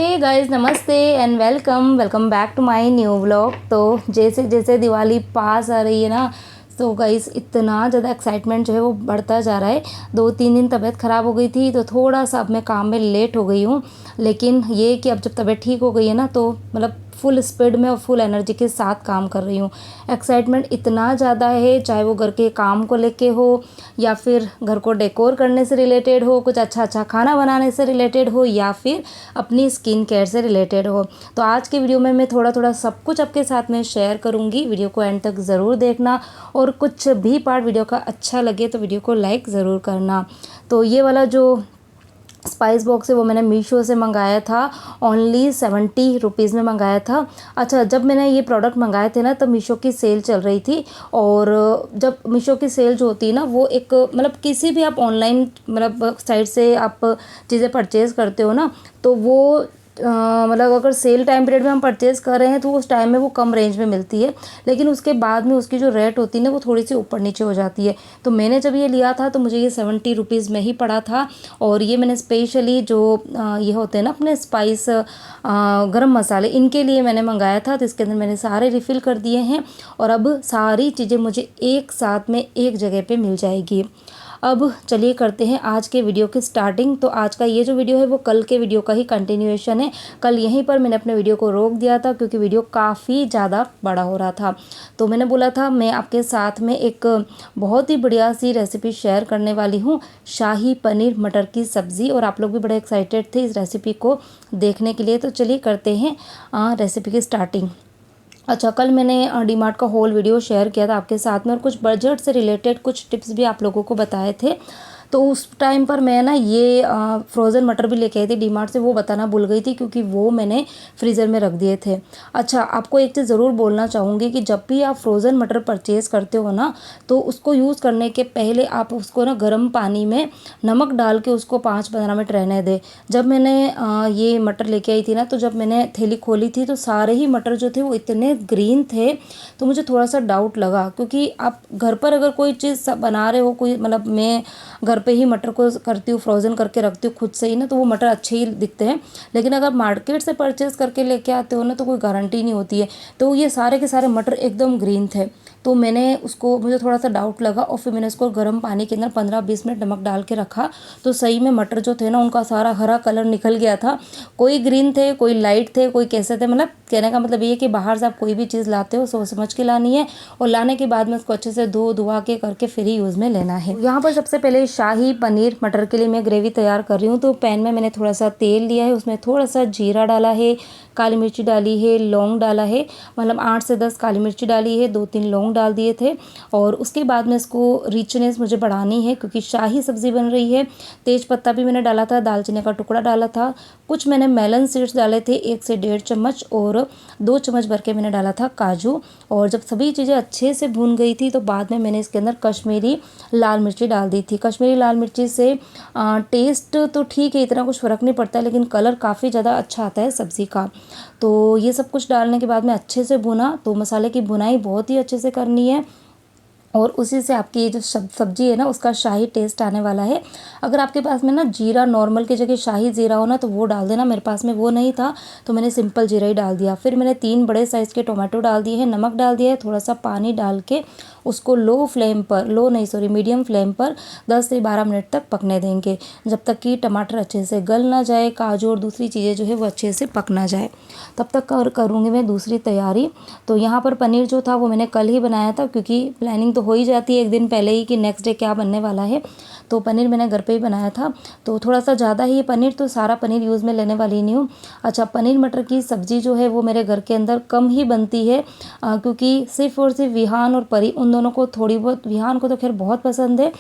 हे guys, नमस्ते and welcome welcome back to my new vlog. तो जैसे जैसे दिवाली पास आ रही है ना, तो गाइस इतना ज़्यादा एक्साइटमेंट जो है वो बढ़ता जा रहा है। 2-3 दिन तबीयत ख़राब हो गई थी, तो थोड़ा सा अब मैं काम में लेट हो गई हूँ। लेकिन ये कि अब जब तबीयत ठीक हो गई है ना, तो मतलब फुल स्पीड में और फुल एनर्जी के साथ काम कर रही हूँ। एक्साइटमेंट इतना ज़्यादा है, चाहे वो घर के काम को लेके हो या फिर घर को डेकोर करने से रिलेटेड हो, कुछ अच्छा अच्छा खाना बनाने से रिलेटेड हो, या फिर अपनी स्किन केयर से रिलेटेड हो। तो आज के वीडियो में मैं थोड़ा थोड़ा सब कुछ आपके साथ में शेयर करूँगी। वीडियो को एंड तक ज़रूर देखना, और कुछ भी पार्ट वीडियो का अच्छा लगे तो वीडियो को लाइक ज़रूर करना। तो ये वाला जो स्पाइस बॉक्स है वो मैंने मीशो से मंगाया था। ओनली 70 रुपीज़ में मंगाया था। अच्छा, जब मैंने ये प्रोडक्ट मंगाए थे ना, तब मीशो की सेल चल रही थी। और जब मीशो की सेल जो होती है ना, वो एक मतलब किसी भी आप ऑनलाइन मतलब साइट से आप चीज़ें परचेज़ करते हो ना, तो वो मतलब अगर सेल टाइम पीरियड में हम परचेज़ कर रहे हैं तो उस टाइम में वो कम रेंज में मिलती है, लेकिन उसके बाद में उसकी जो रेट होती है ना, वो थोड़ी सी ऊपर नीचे हो जाती है। तो मैंने जब ये लिया था तो मुझे ये 70 रुपीज़ में ही पड़ा था। और ये मैंने स्पेशली जो ये होते हैं ना अपने स्पाइस गरम मसाले, इनके लिए मैंने मंगाया था। तो इसके अंदर मैंने सारे रिफ़िल कर दिए हैं, और अब सारी चीज़ें मुझे एक साथ में एक जगह पे मिल जाएगी। अब चलिए करते हैं आज के वीडियो की स्टार्टिंग। तो आज का ये जो वीडियो है वो कल के वीडियो का ही कंटिन्यूएशन है। कल यहीं पर मैंने अपने वीडियो को रोक दिया था, क्योंकि वीडियो काफ़ी ज़्यादा बड़ा हो रहा था। तो मैंने बोला था मैं आपके साथ में एक बहुत ही बढ़िया सी रेसिपी शेयर करने वाली हूँ, शाही पनीर मटर की सब्ज़ी। और आप लोग भी बड़े एक्साइटेड थे इस रेसिपी को देखने के लिए। तो चलिए करते हैं रेसिपी की स्टार्टिंग। अच्छा, कल मैंने डीमार्ट का होल वीडियो शेयर किया था आपके साथ में, और कुछ बजट से रिलेटेड कुछ टिप्स भी आप लोगों को बताए थे। तो उस टाइम पर मैं ना ये फ्रोज़न मटर भी लेके आई थी डीमार्ट से, वो बताना भूल गई थी, क्योंकि वो मैंने फ्रीज़र में रख दिए थे। अच्छा, आपको एक चीज़ ज़रूर बोलना चाहूँगी कि जब भी आप फ्रोज़न मटर परचेज़ करते हो ना, तो उसको यूज़ करने के पहले आप उसको ना गर्म पानी में नमक डाल के उसको 5-15 मिनट रहने दें। जब मैंने ये मटर लेके आई थी ना, तो जब मैंने थैली खोली थी तो सारे ही मटर जो थे वो इतने ग्रीन थे, तो मुझे थोड़ा सा डाउट लगा। क्योंकि आप घर पर अगर कोई चीज़ बना रहे हो, कोई मतलब मैं घर पे ही मटर को करती हूँ, फ्रोज़न करके रखती हूँ खुद से ही ना, तो वो मटर अच्छे ही दिखते हैं। लेकिन अगर मार्केट से परचेज़ करके लेके आते हो ना, तो कोई गारंटी नहीं होती है। तो ये सारे के सारे मटर एकदम ग्रीन थे, तो मैंने उसको, मुझे थोड़ा सा डाउट लगा, और फिर मैंने उसको गर्म पानी के अंदर 15-20 मिनट नमक डाल के रखा। तो सही में मटर जो थे ना, उनका सारा हरा कलर निकल गया था। कोई ग्रीन थे, कोई लाइट थे, कोई कैसे थे। मतलब कहने का मतलब ये है कि बाहर से आप कोई भी चीज़ लाते हो सोच समझ के लानी है, और लाने के बाद में उसको अच्छे से धो धुआ के करके फिर ही यूज़ में लेना है। यहाँ पर सबसे पहले शाही पनीर मटर के लिए मैं ग्रेवी तैयार कर रही हूँ। तो पैन में मैंने थोड़ा सा तेल लिया है, उसमें थोड़ा सा जीरा डाला है, काली मिर्ची डाली है, लौंग डाला है, मतलब 8 से 10 काली मिर्ची डाली है, 2-3 लौंग डाल दिए थे। और उसके बाद में इसको रिचनेस मुझे बढ़ानी है, क्योंकि शाही सब्ज़ी बन रही है। तेज पत्ता भी मैंने डाला था, दालचीनी का टुकड़ा डाला था, कुछ मैंने मेलन सीड्स डाले थे 1 से 1.5 चम्मच, और 2 चम्मच भर के मैंने डाला था काजू। और जब सभी चीज़ें अच्छे से भून गई थी, तो बाद में मैंने इसके अंदर कश्मीरी लाल मिर्ची डाल दी थी। कश्मीरी लाल मिर्ची से टेस्ट तो ठीक है, इतना कुछ फ़र्क नहीं पड़ता, लेकिन कलर काफ़ी ज़्यादा अच्छा आता है सब्ज़ी का। तो ये सब कुछ डालने के बाद में अच्छे से भुना। तो मसाले की भुनाई बहुत ही अच्छे से करनी है, और उसी से आपकी ये जो सब्ज़ी है ना, उसका शाही टेस्ट आने वाला है। अगर आपके पास में ना जीरा नॉर्मल की जगह शाही जीरा हो ना, तो वो डाल देना। मेरे पास में वो नहीं था, तो मैंने सिंपल जीरा ही डाल दिया। फिर मैंने 3 बड़े साइज़ के टोमेटो डाल दिए हैं, नमक डाल दिया है, थोड़ा सा पानी डाल के उसको मीडियम फ्लेम पर 10 से 12 मिनट तक पकने देंगे, जब तक कि टमाटर अच्छे से गल ना जाए, काजू और दूसरी चीज़ें जो है वो अच्छे से पक ना जाए। तब तक करूँगी मैं दूसरी तैयारी। तो यहाँ पर पनीर जो था वो मैंने कल ही बनाया था, क्योंकि प्लानिंग तो हो ही जाती है एक दिन पहले ही कि नेक्स्ट डे क्या बनने वाला है। तो पनीर मैंने घर पे ही बनाया था, तो थोड़ा सा ज़्यादा ही पनीर, तो सारा पनीर यूज़ में लेने वाली नहीं हूँ। अच्छा, पनीर मटर की सब्ज़ी जो है वो मेरे घर के अंदर कम ही बनती है, क्योंकि सिर्फ और सिर्फ विहान और परी, उन दोनों को थोड़ी बहुत, विहान को तो खैर बहुत पसंद है,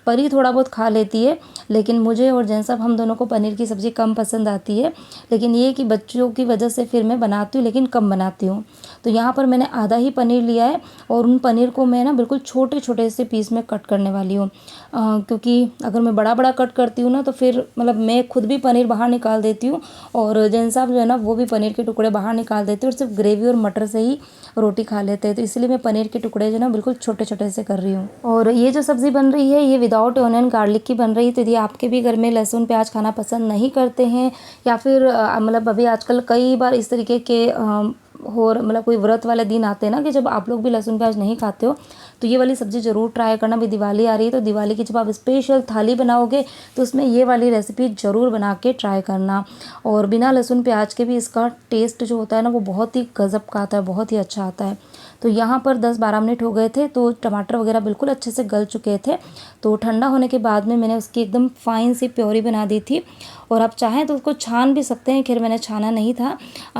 परी थोड़ा बहुत खा लेती है, लेकिन मुझे और जैन साहब हम दोनों को पनीर की सब्ज़ी कम पसंद आती है। लेकिन ये कि बच्चों की वजह से फिर मैं बनाती हूँ, लेकिन कम बनाती हूँ। तो यहाँ पर मैंने आधा ही पनीर लिया है, और उन पनीर को मैं ना बिल्कुल छोटे छोटे से पीस में कट करने वाली हूँ, क्योंकि अगर मैं बड़ा बड़ा कट करती हूँ ना, तो फिर मतलब मैं खुद भी पनीर बाहर निकाल देती हूँ, और जैन साहब जो है ना वो भी पनीर के टुकड़े बाहर निकाल देते हैं, और सिर्फ ग्रेवी और मटर से ही रोटी खा लेते हैं। तो इसलिए मैं पनीर के टुकड़े जो है ना बिल्कुल छोटे छोटे से कर रही हूँ। और ये जो सब्ज़ी बन रही है ये विदाउट ऑनियन गार्लिक की बन रही। तो यदि आपके भी घर में लहसुन प्याज खाना पसंद नहीं करते हैं, या फिर मतलब अभी आजकल कई बार इस तरीके के और मतलब कोई व्रत वाले दिन आते हैं ना कि जब आप लोग भी लहसुन प्याज नहीं खाते हो, तो ये वाली सब्ज़ी ज़रूर ट्राई करना। भी दिवाली आ रही है तो दिवाली की जब आप स्पेशल थाली बनाओगे तो उसमें ये वाली रेसिपी ज़रूर बना के ट्राई करना। और बिना लहसुन प्याज के भी इसका टेस्ट जो होता है ना वो बहुत ही गज़ब का आता है, बहुत ही अच्छा आता है। तो यहाँ पर 10-12 मिनट हो गए थे तो टमाटर वगैरह बिल्कुल अच्छे से गल चुके थे। तो ठंडा होने के बाद में मैंने उसकी एकदम फाइन सी प्योरी बना दी थी। और आप चाहें तो उसको छान भी सकते हैं, खैर मैंने छाना नहीं था।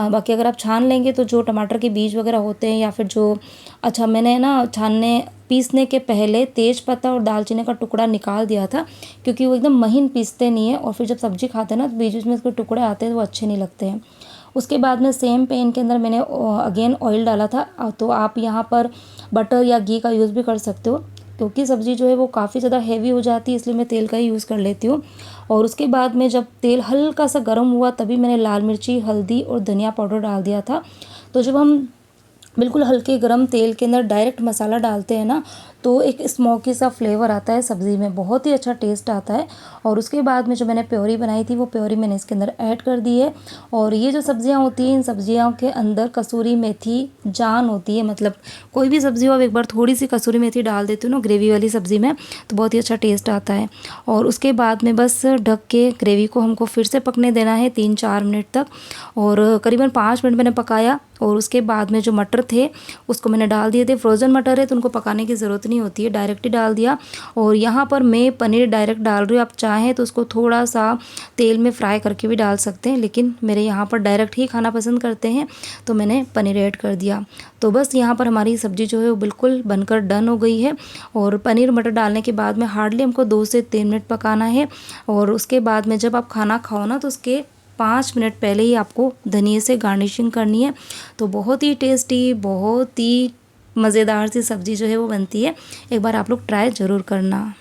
बाकी अगर आप छान लेंगे तो जो टमाटर के बीज वगैरह होते हैं या फिर जो, अच्छा मैंने ना पीसने के पहले तेज पत्ता और दालचीनी का टुकड़ा निकाल दिया था, क्योंकि वो एकदम महीन पीसते नहीं है और फिर जब सब्ज़ी खाते हैं ना तो बीच बीच में उसके टुकड़े आते हैं तो वो अच्छे नहीं लगते हैं। उसके बाद में सेम पैन के अंदर मैंने अगेन ऑयल डाला था। तो आप यहाँ पर बटर या घी का यूज़ भी कर सकते हो, क्योंकि सब्ज़ी जो है वो काफ़ी ज़्यादा हैवी हो जाती है, इसलिए मैं तेल का ही यूज़ कर लेती हूँ। और उसके बाद में जब तेल हल्का सा गर्म हुआ तभी मैंने लाल मिर्ची, हल्दी और धनिया पाउडर डाल दिया था। तो जब हम बिल्कुल हल्के गरम तेल के अंदर डायरेक्ट मसाला डालते हैं ना तो एक स्मोकी सा फ्लेवर आता है सब्ज़ी में, बहुत ही अच्छा टेस्ट आता है। और उसके बाद में जो मैंने प्योरी बनाई थी वो प्योरी मैंने इसके अंदर ऐड कर दी है। और ये जो सब्ज़ियाँ होती हैं इन सब्ज़ियों के अंदर कसूरी मेथी जान होती है, मतलब कोई भी सब्ज़ी हो आप एक बार थोड़ी सी कसूरी मेथी डाल देते हो ना ग्रेवी वाली सब्ज़ी में तो बहुत ही अच्छा टेस्ट आता है। और उसके बाद में बस ढक के ग्रेवी को हमको फिर से पकने देना है 3-4 मिनट तक। और करीबन 5 मिनट मैंने पकाया। और उसके बाद में जो मटर थे उसको मैंने डाल दिए थे। फ्रोज़न मटर है तो उनको पकाने की ज़रूरत नहीं होती है, डायरेक्ट ही डाल दिया। और यहाँ पर मैं पनीर डायरेक्ट डाल रही हूँ, आप चाहें तो उसको थोड़ा सा तेल में फ्राई करके भी डाल सकते हैं, लेकिन मेरे यहाँ पर डायरेक्ट ही खाना पसंद करते हैं तो मैंने पनीर ऐड कर दिया। तो बस यहाँ पर हमारी सब्ज़ी जो है वो बिल्कुल बनकर डन हो गई है। और पनीर मटर डालने के बाद में हार्डली हमको 2 से 3 मिनट पकाना है। और उसके बाद में जब आप खाना खाओ ना तो उसके 5 मिनट पहले ही आपको धनिए से गार्निशिंग करनी है। तो बहुत ही टेस्टी, बहुत ही मज़ेदार सी सब्ज़ी जो है वो बनती है। एक बार आप लोग ट्राई ज़रूर करना।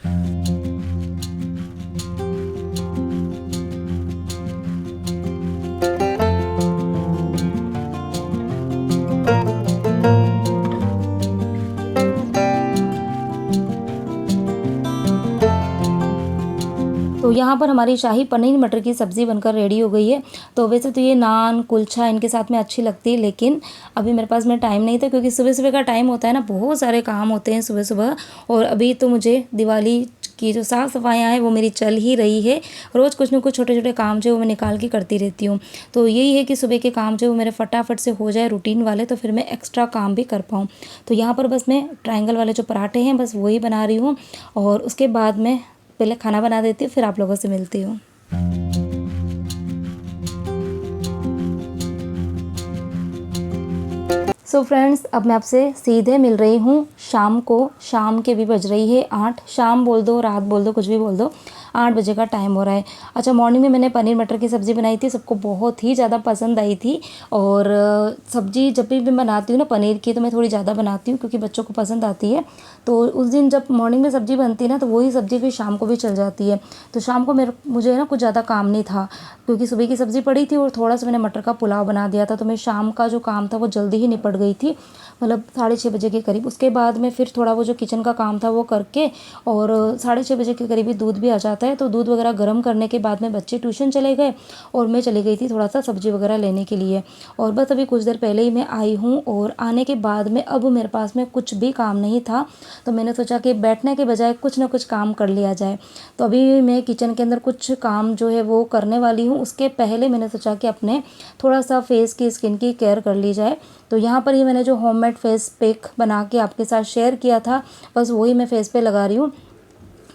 तो यहाँ पर हमारी शाही पनीर मटर की सब्ज़ी बनकर रेडी हो गई है। तो वैसे तो ये नान कुलचा इनके साथ में अच्छी लगती है, लेकिन अभी मेरे पास में टाइम नहीं था, क्योंकि सुबह सुबह का टाइम होता है ना, बहुत सारे काम होते हैं सुबह सुबह। और अभी तो मुझे दिवाली की जो साफ़ सफाइयाँ हैं वो मेरी चल ही रही है। रोज़ कुछ ना कुछ छोटे छोटे काम जो है वो मैं निकाल के करती रहती हूँ। तो यही है कि सुबह के काम जो है वो मेरे फटाफट से हो जाए रूटीन वाले, तो फिर मैं एक्स्ट्रा काम भी कर पाऊँ। तो यहाँ पर बस मैं ट्रायंगल वाले जो पराठे हैं बस वही बना रही हूँ। और उसके बाद में पहले खाना बना देती हूँ, फिर आप लोगों से मिलती हूँ। सो फ्रेंड्स, अब मैं आपसे सीधे मिल रही हूँ शाम को। शाम के भी बज रही है 8, शाम बोल दो, रात बोल दो, कुछ भी बोल दो, 8 बजे का टाइम हो रहा है। अच्छा, मॉर्निंग में मैंने पनीर मटर की सब्ज़ी बनाई थी, सबको बहुत ही ज़्यादा पसंद आई थी। और सब्ज़ी जब भी मैं बनाती हूँ ना पनीर की तो मैं थोड़ी ज़्यादा बनाती हूँ, क्योंकि बच्चों को पसंद आती है। तो उस दिन जब मॉर्निंग में सब्ज़ी बनती है ना तो वही सब्ज़ी फिर शाम को भी चल जाती है। तो शाम को मुझे ना कुछ ज़्यादा काम नहीं था, क्योंकि सुबह की सब्ज़ी पड़ी थी और थोड़ा सा मैंने मटर का पुलाव बना दिया था। तो मैं शाम का जो काम था वो जल्दी ही निपट गई थी, मतलब 6:30 बजे के करीब। उसके बाद में फिर थोड़ा वो जो किचन का काम था वो करके, और 6:30 बजे के करीब ही दूध भी आ जाता है। तो दूध वगैरह गर्म करने के बाद में बच्चे ट्यूशन चले गए और मैं चली गई थी थोड़ा सा सब्ज़ी वगैरह लेने के लिए। और बस अभी कुछ देर पहले ही मैं आई हूँ, और आने के बाद में अब मेरे पास में कुछ भी काम नहीं था। तो मैंने सोचा कि बैठने के बजाय कुछ ना कुछ काम कर लिया जाए। तो अभी मैं किचन के अंदर कुछ काम जो है वो करने वाली हूँ। उसके पहले मैंने सोचा कि अपने थोड़ा सा फेस की स्किन की केयर कर ली जाए। तो यहाँ पर ही मैंने जो होममेड फेस पैक बना के आपके साथ शेयर किया था, बस वही मैं फेस पे लगा रही हूँ।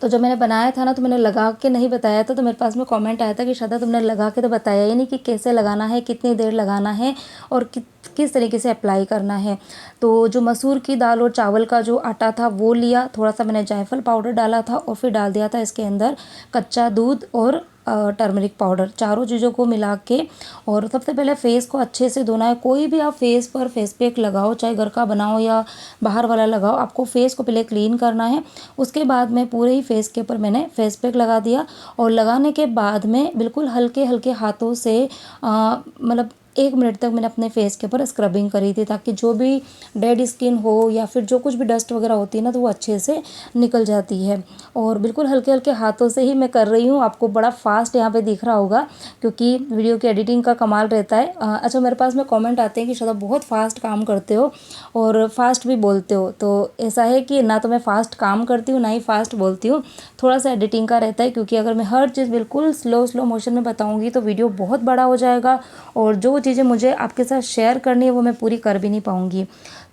तो जब मैंने बनाया था ना तो मैंने लगा के नहीं बताया था, तो मेरे पास में कमेंट आया था कि श्रद्धा तुमने लगा के तो बताया ही नहीं कि कैसे लगाना है, कितनी देर लगाना है और किस तरीके से अप्लाई करना है। तो जो मसूर की दाल और चावल का जो आटा था वो लिया, थोड़ा सा मैंने जायफल पाउडर डाला था और फिर डाल दिया था इसके अंदर कच्चा दूध और टर्मरिक पाउडर, चारों चीज़ों को मिला के। और सबसे पहले फेस को अच्छे से धोना है। कोई भी आप फेस पर फेस पैक लगाओ, चाहे घर का बनाओ या बाहर वाला लगाओ, आपको फेस को पहले क्लीन करना है। उसके बाद में पूरे ही फेस के ऊपर मैंने फेस पैक लगा दिया, और लगाने के बाद में बिल्कुल हल्के हल्के हाथों से मतलब 1 मिनट तक मैंने अपने फेस के ऊपर स्क्रबिंग करी थी, ताकि जो भी डेड स्किन हो या फिर जो कुछ भी डस्ट वगैरह होती है ना, तो वो अच्छे से निकल जाती है। और बिल्कुल हल्के हल्के हाथों से ही मैं कर रही हूँ। आपको बड़ा फास्ट यहाँ पे दिख रहा होगा, क्योंकि वीडियो की एडिटिंग का कमाल रहता है। अच्छा, मेरे पास में कमेंट आते हैं कि श्रद्धा बहुत फास्ट काम करते हो और फास्ट भी बोलते हो। तो ऐसा है कि ना तो मैं फास्ट काम करती हूँ, ना ही फास्ट बोलती हूँ। थोड़ा सा एडिटिंग का रहता है, क्योंकि अगर मैं हर चीज़ बिल्कुल स्लो मोशन में बताऊँगी तो वीडियो बहुत बड़ा हो जाएगा, और जो चीज़ें मुझे आपके साथ शेयर करनी है वो मैं पूरी कर भी नहीं पाऊँगी।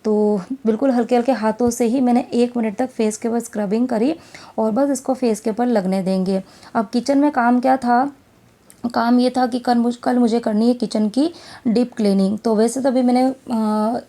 तो बिल्कुल हल्के हल्के हाथों से ही मैंने 1 मिनट तक फेस के ऊपर स्क्रबिंग करी, और बस इसको फेस के ऊपर लगने देंगे। अब किचन में काम क्या था, काम ये था कि कल मुझे करनी है किचन की डीप क्लीनिंग। तो वैसे तभी मैंने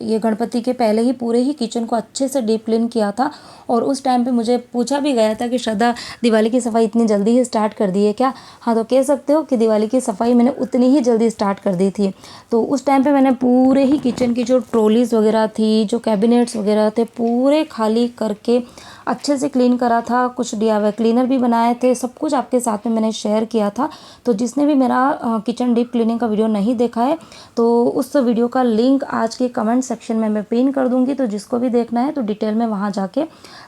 ये गणपति के पहले ही पूरे ही किचन को अच्छे से डीप क्लीन किया था, और उस टाइम पे मुझे पूछा भी गया था कि श्रद्धा, दिवाली की सफाई इतनी जल्दी ही स्टार्ट कर दी है क्या? हाँ, तो कह सकते हो कि दिवाली की सफाई मैंने उतनी ही जल्दी स्टार्ट कर दी थी। तो उस टाइम पे मैंने पूरे ही किचन की जो ट्रॉलीज़ वगैरह थी, जो कैबिनेट्स वगैरह थे, पूरे खाली करके अच्छे से क्लीन करा था। कुछ DIY क्लीनर भी बनाए थे, सब कुछ आपके साथ में मैंने शेयर किया था। तो जिसने भी मेरा किचन डीप क्लीनिंग का वीडियो नहीं देखा है, तो उस वीडियो का लिंक आज के कमेंट सेक्शन में मैं पिन कर दूंगी। तो जिसको भी देखना है तो डिटेल में वहाँ जाके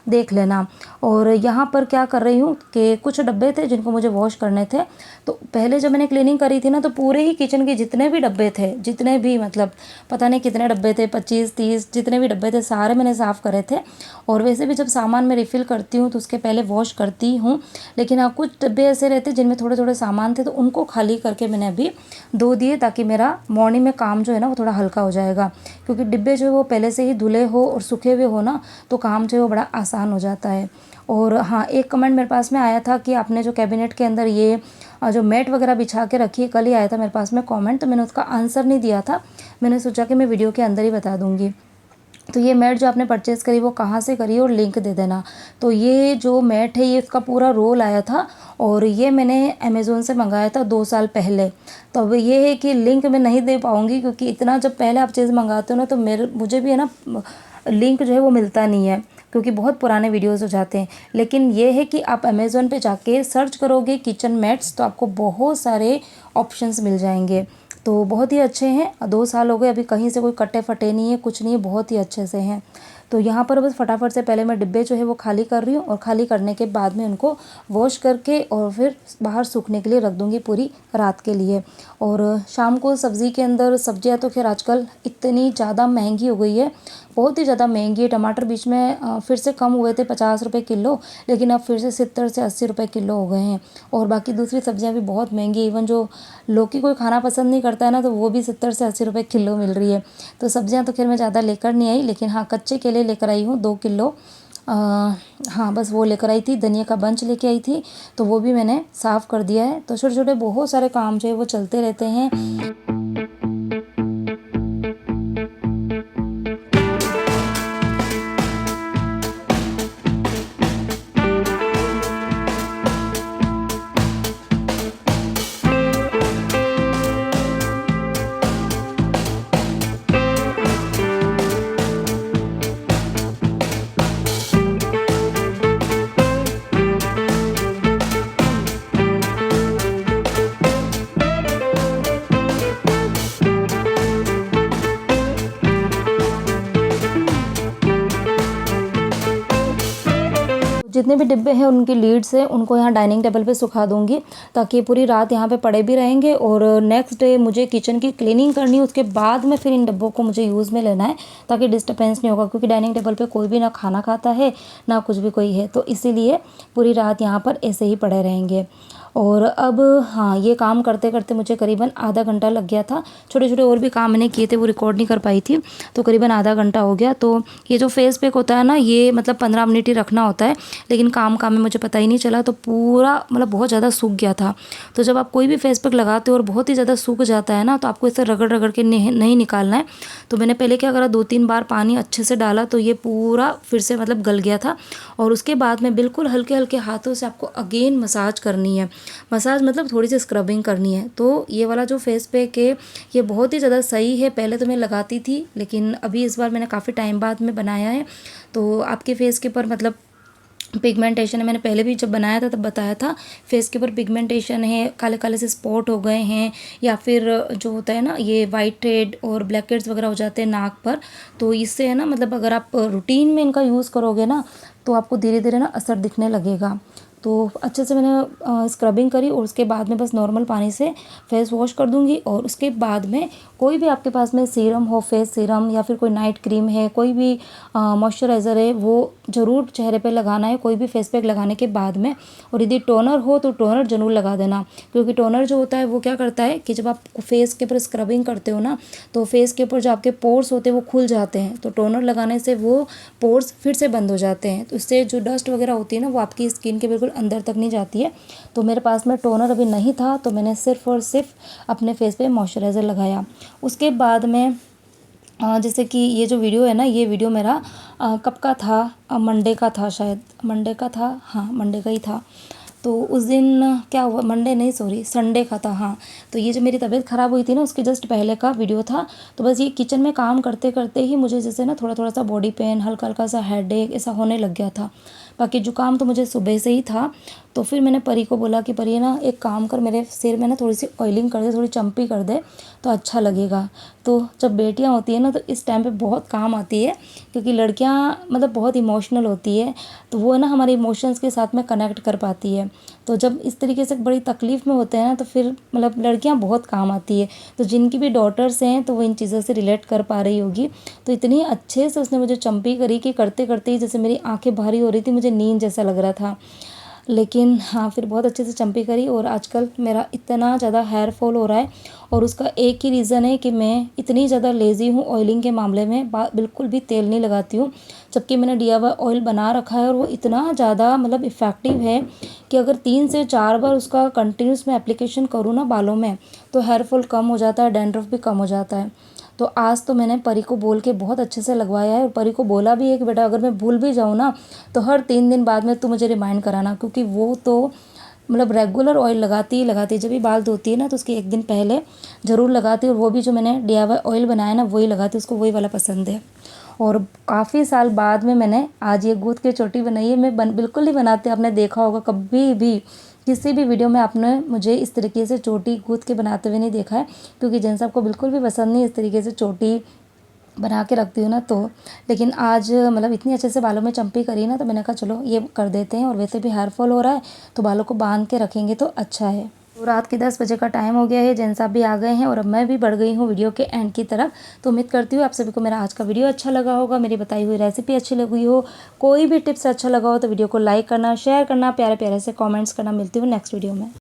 देख लेना। और यहाँ पर क्या कर रही हूँ कि कुछ डब्बे थे जिनको मुझे वॉश करने थे। तो पहले जब मैंने क्लीनिंग करी थी ना, तो पूरे ही किचन के जितने भी डब्बे थे, जितने भी मतलब पता नहीं कितने डब्बे थे, 25-30 जितने भी डब्बे थे, सारे मैंने साफ़ करे थे। और वैसे भी जब सामान मैं रिफ़िल करती हूँ तो उसके पहले वॉश करती हूँ। लेकिन हाँ, कुछ डब्बे ऐसे रहते जिनमें थोड़े थोड़े सामान थे, तो उनको खाली करके मैंने अभी धो दिए, ताकि मेरा मॉर्निंग में काम जो है ना वो थोड़ा हल्का हो जाएगा। क्योंकि डिब्बे जो है वो पहले से ही धुले हो और सूखे हुए हो ना, तो काम जो है वो बड़ा आसान हो जाता है। और हाँ, एक कमेंट मेरे पास में आया था कि आपने जो कैबिनेट के अंदर ये जो मैट वगैरह बिछा के रखी है, कल ही आया था मेरे पास में कमेंट, तो मैंने उसका आंसर नहीं दिया था। मैंने सोचा कि मैं वीडियो के अंदर ही बता दूंगी। तो ये मैट जो आपने परचेज़ करी वो कहाँ से करी और लिंक दे देना। तो ये जो मैट है, ये इसका पूरा रोल आया था, और ये मैंने अमेज़ोन से मंगाया था 2 साल पहले। तो अब ये है कि लिंक मैं नहीं दे पाऊँगी, क्योंकि इतना जब पहले आप चीज़ मंगाते हो ना, तो मुझे भी है ना, लिंक जो है वो मिलता नहीं है, क्योंकि बहुत पुराने वीडियोस हो जाते हैं। लेकिन ये है कि आप अमेज़ोन पे जाके सर्च करोगे किचन मैट्स, तो आपको बहुत सारे ऑप्शंस मिल जाएंगे। तो बहुत ही अच्छे हैं। 2 साल हो गए, अभी कहीं से कोई कटे फटे नहीं है, कुछ नहीं है, बहुत ही अच्छे से हैं। तो यहाँ पर बस फटाफट से पहले मैं डिब्बे जो है वो खाली कर रही हूँ, और खाली करने के बाद में उनको वॉश करके और फिर बाहर सूखने के लिए रख दूँगी पूरी रात के लिए। और शाम को सब्ज़ी के अंदर, सब्जियाँ तो खैर आजकल इतनी ज़्यादा महंगी हो गई है, बहुत ही ज़्यादा महंगी है। टमाटर बीच में फिर से कम हुए थे 50 रुपये किलो, लेकिन अब फिर से 70 से 80 रुपये किलो हो गए हैं। और बाकी दूसरी सब्जियां भी बहुत महंगी, इवन जो लौकी कोई खाना पसंद नहीं करता है ना, तो वो भी 70 से 80 रुपये किलो मिल रही है। तो सब्जियां तो खैर मैं ज़्यादा लेकर नहीं आई, लेकिन हाँ, कच्चे केले लेकर आई हूँ 2 किलो। हाँ, बस वो लेकर आई थी। धनिया का बंच लेके आई थी, तो वो भी मैंने साफ़ कर दिया है। तो छोटे छोटे बहुत सारे काम जो है वो चलते रहते हैं। जितने भी डिब्बे हैं उनकी लीड्स है, उनको यहाँ डाइनिंग टेबल पे सुखा दूँगी, ताकि पूरी रात यहाँ पे पड़े भी रहेंगे। और नेक्स्ट डे मुझे किचन की क्लीनिंग करनी है, उसके बाद में फिर इन डब्बों को मुझे यूज़ में लेना है, ताकि डिस्टर्बेंस नहीं होगा। क्योंकि डाइनिंग टेबल पे कोई भी ना खाना खाता है, ना कुछ भी कोई है, तो इसीलिए पूरी रात यहाँ पर ऐसे ही पड़े रहेंगे। और अब हाँ, ये काम करते करते मुझे करीबन आधा घंटा लग गया था। छोटे छोटे और भी काम मैंने किए थे, वो रिकॉर्ड नहीं कर पाई थी, तो करीबन आधा घंटा हो गया। तो ये जो फेस पैक होता है ना, ये मतलब 15 मिनट ही रखना होता है, लेकिन काम में मुझे पता ही नहीं चला। तो पूरा मतलब बहुत ज़्यादा सूख गया था। तो जब आप कोई भी फेस पैक लगाते हो और बहुत ही ज़्यादा सूख जाता है ना, तो आपको इसे रगड़ रगड़ के नहीं निकालना है। तो मैंने पहले क्या करा, 2-3 बार पानी अच्छे से डाला, तो ये पूरा फिर से मतलब गल गया था। और उसके बाद में बिल्कुल हल्के हल्के हाथों से आपको अगेन मसाज करनी है। मसाज मतलब थोड़ी सी स्क्रबिंग करनी है। तो ये वाला जो फेस पैक है, ये बहुत ही ज़्यादा सही है। पहले तो मैं लगाती थी, लेकिन अभी इस बार मैंने काफ़ी टाइम बाद में बनाया है। तो आपके फेस के ऊपर मतलब पिगमेंटेशन है, मैंने पहले भी जब बनाया था तब बताया था, फेस के ऊपर पिगमेंटेशन है, काले काले से स्पॉट हो गए हैं, या फिर जो होता है ना ये वाइट हेड और ब्लैक हेड्स वगैरह हो जाते हैं नाक पर। तो इससे है ना, मतलब अगर आप रूटीन में इनका यूज़ करोगे ना तो आपको धीरे धीरे ना असर दिखने लगेगा। तो अच्छे से मैंने स्क्रबिंग करी और उसके बाद में बस नॉर्मल पानी से फेस वॉश कर दूंगी। और उसके बाद में कोई भी आपके पास में सीरम हो, फेस सीरम या फिर कोई नाइट क्रीम है, कोई भी मॉइस्चराइज़र है, वो ज़रूर चेहरे पे लगाना है कोई भी फेस पैक लगाने के बाद में। और यदि टोनर हो तो टोनर ज़रूर लगा देना, क्योंकि टोनर जो होता है वो क्या करता है कि जब आप फेस के ऊपर स्क्रबिंग करते हो ना तो फेस के ऊपर जो आपके पोर्स होते हैं वो खुल जाते हैं। तो टोनर लगाने से वो पोर्स फिर से बंद हो जाते हैं, तो इससे जो डस्ट वगैरह होती है ना वो आपकी स्किन के बिल्कुल अंदर तक नहीं जाती है। तो मेरे पास में टोनर अभी नहीं था तो मैंने सिर्फ और सिर्फ अपने फेस पे मॉइस्चराइज़र लगाया। उसके बाद में जैसे कि ये जो वीडियो है ना, ये वीडियो मेरा कब का था, मंडे का था, शायद मंडे का था, हाँ मंडे का ही था। तो उस दिन क्या हुआ, मंडे नहीं सॉरी संडे का था, हाँ। तो ये जो मेरी तबीयत ख़राब हुई थी ना उसके जस्ट पहले का वीडियो था। तो बस ये किचन में काम करते करते ही मुझे जैसे ना थोड़ा थोड़ा सा बॉडी पेन, हल्का हल्का सा हेडेक ऐसा होने लग गया था। बाकी जुकाम तो मुझे सुबह से ही था। तो फिर मैंने परी को बोला कि परी ना एक काम कर, मेरे सिर में ना थोड़ी सी ऑयलिंग कर दे, थोड़ी चम्पी कर दे तो अच्छा लगेगा। तो जब बेटियां होती है ना तो इस टाइम पे बहुत काम आती है, क्योंकि लड़कियां मतलब बहुत इमोशनल होती है, तो वो ना हमारे इमोशंस के साथ में कनेक्ट कर पाती है। तो जब इस तरीके से बड़ी तकलीफ़ में होते हैं ना तो फिर मतलब लड़कियां बहुत काम आती है। तो जिनकी भी डॉटर्स हैं तो वो इन चीज़ों से रिलेट कर पा रही होगी। तो इतनी अच्छे से उसने मुझे चम्पी करी कि करते करते ही जैसे मेरी आंखें भारी हो रही थी, मुझे नींद जैसा लग रहा था। लेकिन हाँ फिर बहुत अच्छे से चम्पी करी। और आजकल मेरा इतना ज़्यादा हेयर फॉल हो रहा है, और उसका एक ही रीज़न है कि मैं इतनी ज़्यादा लेज़ी हूँ ऑयलिंग के मामले में, बिल्कुल भी तेल नहीं लगाती हूँ। जबकि मैंने DIY ऑयल बना रखा है और वो इतना ज़्यादा मतलब इफ़ेक्टिव है कि अगर 3 से 4 बार उसका कंटिन्यूस मैं एप्लीकेशन करूँ ना बालों में तो हेयर फॉल कम हो जाता है, डैंड्रफ भी कम हो जाता है। तो आज तो मैंने परी को बोल के बहुत अच्छे से लगवाया है, और परी को बोला भी है कि बेटा अगर मैं भूल भी जाऊँ ना तो हर 3 दिन बाद में तू मुझे रिमाइंड कराना, क्योंकि वो तो मतलब रेगुलर ऑयल लगाती ही लगाती है। जब भी बाल धोती है ना तो उसके एक दिन पहले ज़रूर लगाती है, और वो भी जो मैंने DIY ऑयल बनाया ना वही लगाती है, उसको वही वाला पसंद है। और काफ़ी साल बाद में मैंने आज ये गूंथ के चोटी बनाई है। मैं बिल्कुल नहीं बनाती, आपने देखा होगा कभी भी किसी भी वीडियो में आपने मुझे इस तरीके से चोटी गूंथ के बनाते हुए नहीं देखा है, क्योंकि जेंट्स आपको बिल्कुल भी पसंद नहीं इस तरीके से चोटी बना के रखती हूँ ना। तो लेकिन आज मतलब इतनी अच्छे से बालों में चम्पी करी ना तो मैंने कहा चलो ये कर देते हैं। और वैसे भी हेयर फॉल हो रहा है तो बालों को बांध के रखेंगे तो अच्छा है। तो रात के 10 बजे का टाइम हो गया है, जेंट्स साहब भी आ गए हैं और अब मैं भी बढ़ गई हूँ वीडियो के एंड की तरफ। तो उम्मीद करती हूँ आप सभी को मेरा आज का वीडियो अच्छा लगा होगा, मेरी बताई हुई रेसिपी अच्छी लगी हो, कोई भी टिप्स अच्छा लगा हो तो वीडियो को लाइक करना, शेयर करना, प्यारे प्यारे से कमेंट्स करना। मिलती हूँ नेक्स्ट वीडियो में।